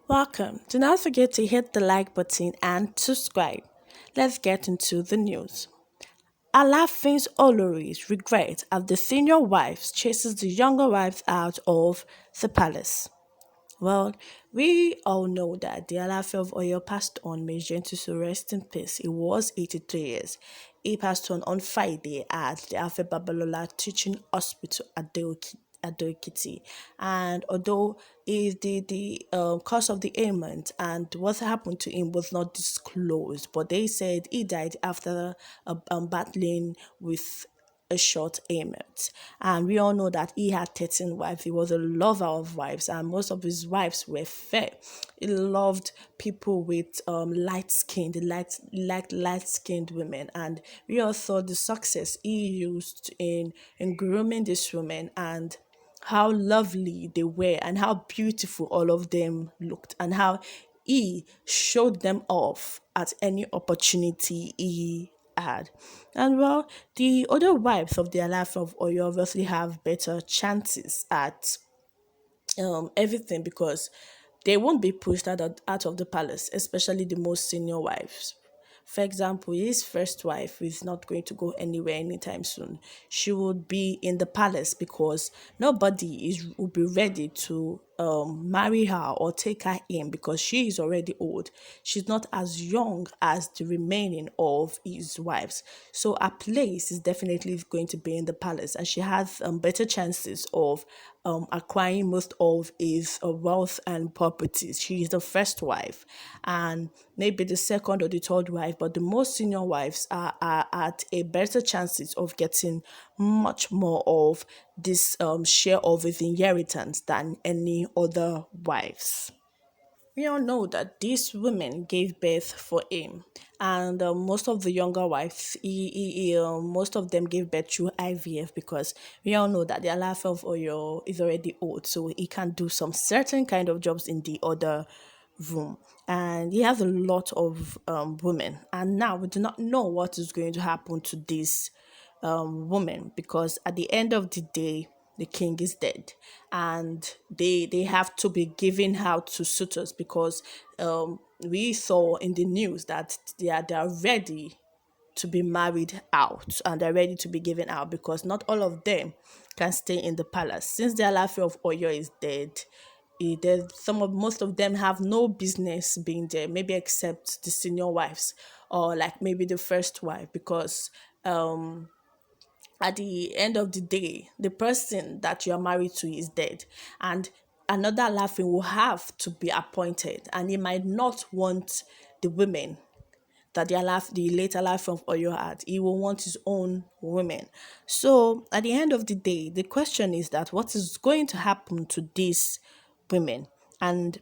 Welcome. Do not forget to hit the like button and subscribe. Let's get into the news. Alaafin'S Olories regret as the senior wives chases the younger wives out of the palace. Well, we all know that the Alaafin of Oyo passed on. May gentle to rest in peace. He was 83 years. He passed on Friday at the Alpha Babalola Teaching Hospital at Adoekiti. And although is the cause of the ailment and what happened to him was not disclosed, but they said he died after battling with a short ailment. And we all know that he had 13 wives. He was a lover of wives, and most of his wives were fair. He loved people with light skinned, light skinned women. And we all saw the success he used in grooming these women and how lovely they were and how beautiful all of them looked and how he showed them off at any opportunity he had. And well, the other wives of the Alafin of Oyo obviously have better chances at everything because they won't be pushed out of the palace, especially the most senior wives. For example, his first wife is not going to go anywhere anytime soon. She would be in the palace because nobody will be ready to marry her or take her in because she is already old. She's not as young as the remaining of his wives. So her place is definitely going to be in the palace, and she has better chances of acquiring most of his wealth and properties. She is the first wife, and maybe the second or the third wife, but the most senior wives are at a better chances of getting much more of this share of his inheritance than any other wives. We all know that these women gave birth for him, and most of the younger wives, most of them gave birth through IVF because we all know that the Alaafin of Oyo is already old, so he can do some certain kind of jobs in the other room, and he has a lot of women. And now we do not know what is going to happen to this woman because at the end of the day the king is dead and they have to be given out to suitors because we saw in the news that they are ready to be married out and they're ready to be given out because not all of them can stay in the palace since the Alaafi of Oyo is dead. There's some of most of them have no business being there, maybe except the senior wives or like maybe the first wife because at the end of the day, the person that you are married to is dead, and another laughing will have to be appointed, and he might not want the women that the later life of Oyo had. He will want his own women. So at the end of the day, the question is that what is going to happen to these women, and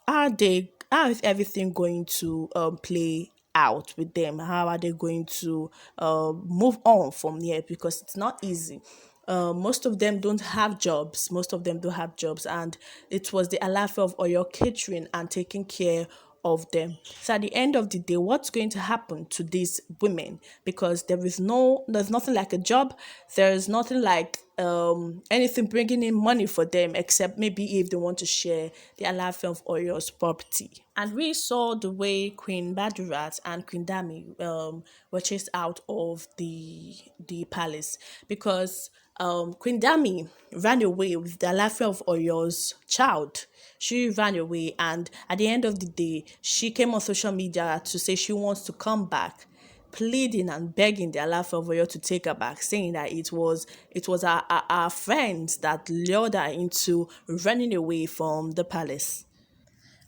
how is everything going to play out with them? How are they going to move on from here? Because it's not easy. Most of them don't have jobs. Most of them don't have jobs, and it was the Alaafin of Oyo catering and taking care of them. So at the end of the day, what's going to happen to these women? Because there's nothing like a job. There's nothing like anything bringing in money for them except maybe if they want to share the Alaafin of Oyo's property. And we saw the way Queen Badirat and Queen Dami were chased out of the palace because Queen Dami ran away with the Alaafin of Oyo's child. She ran away, and at the end of the day, she came on social media to say she wants to come back, pleading and begging the Alaafin of Oyo to take her back, saying that it was our friends that lured her into running away from the palace.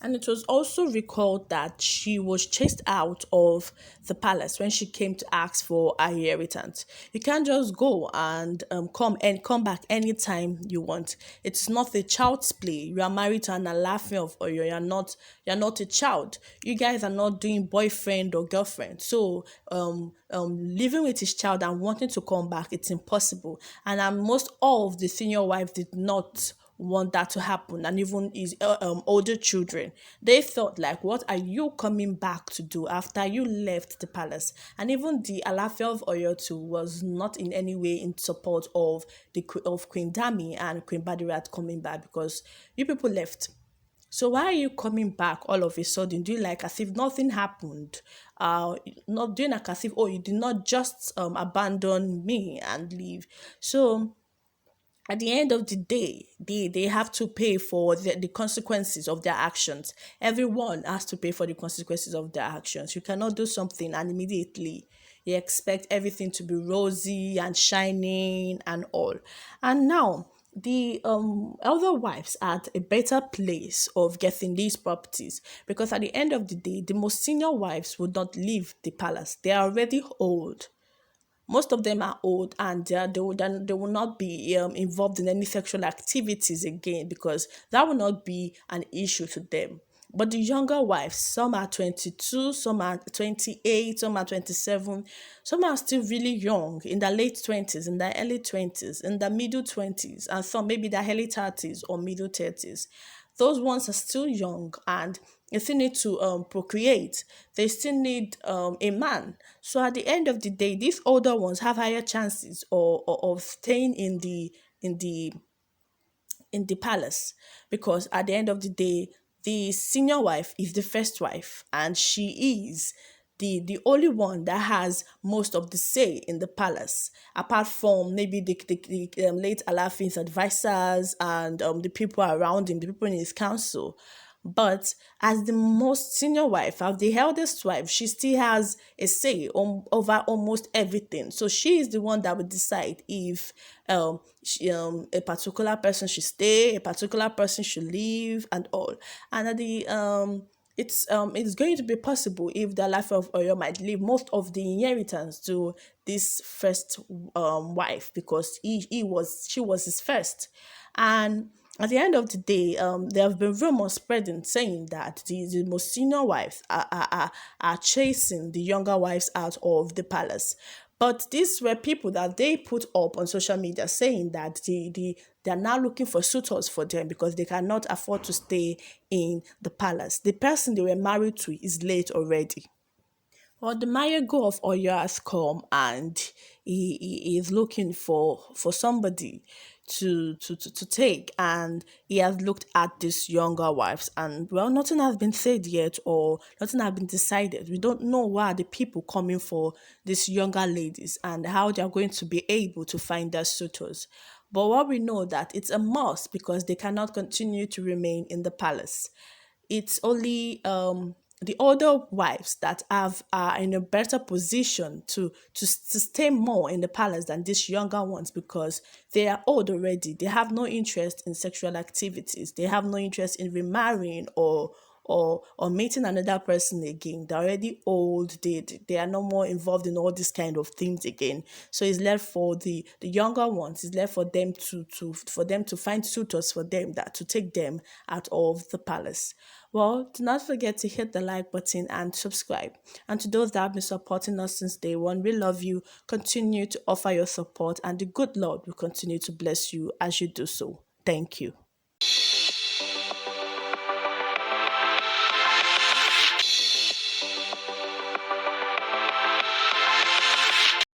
And it was also recalled that she was chased out of the palace when she came to ask for her inheritance. You can't just go and come back anytime you want. It's not a child's play. You are married to an Alafin of Oyo. You're not a child. You guys are not doing boyfriend or girlfriend. So living with his child and wanting to come back, it's impossible. And most all of the senior wives did not want that to happen, and even his older children. They thought like, what are you coming back to do after you left the palace? And even the Alafia of Oyo too was not in any way in support of of Queen Dami and Queen Badirat coming back, because you people left. So why are you coming back all of a sudden? Do you like as if nothing happened? Not doing like as if, oh, you did not just abandon me and leave. So at the end of the day, they have to pay for the consequences of their actions. Everyone has to pay for the consequences of their actions. You cannot do something and immediately you expect everything to be rosy and shining and all. And now the elder wives are at a better place of getting these properties, because at the end of the day, the most senior wives would not leave the palace. They are already old. Most of them are old, and they will not be involved in any sexual activities again, because that will not be an issue to them. But the younger wives, some are 22, some are 28, some are 27, some are still really young, in their late 20s, in their early 20s, in their middle 20s, and some maybe their early 30s or middle 30s. Those ones are still young, and they still need to procreate. They still need a man. So at the end of the day, these older ones have higher chances of staying in the in the palace, because at the end of the day, the senior wife is the first wife, and she is the only one that has most of the say in the palace, apart from maybe the late Alaafin'S advisors and the people around him, the people in his council. But as the most senior wife, as the eldest wife, she still has a say over almost everything. So she is the one that would decide if a particular person should stay, a particular person should leave, and all. And at the it's going to be possible if the life of Oyo might leave most of the inheritance to this first wife, because he was she was his first. And at the end of the day, there have been rumors spreading saying that the most senior wives are chasing the younger wives out of the palace. But these were people that they put up on social media saying that they're now looking for suitors for them because they cannot afford to stay in the palace. The person they were married to is late already. Well, the Mayago of Oyo has come, and he is looking for somebody to take, and he has looked at these younger wives, and well, nothing has been said yet, or nothing has been decided. We don't know why are the people coming for these younger ladies and how they are going to be able to find their suitors. But what we know that it's a must, because they cannot continue to remain in the palace. It's only the older wives that have are in a better position to stay more in the palace than these younger ones, because they are old already. They have no interest in sexual activities. They have no interest in remarrying or meeting another person again. They're already old. They are no more involved in all these kind of things again. So it's left for the younger ones. It's left for them to find suitors for them, that to take them out of the palace. Well, do not forget to hit the like button and subscribe. And to those that have been supporting us since day one, we love you. Continue to offer your support, and the good Lord will continue to bless you as you do so. Thank you.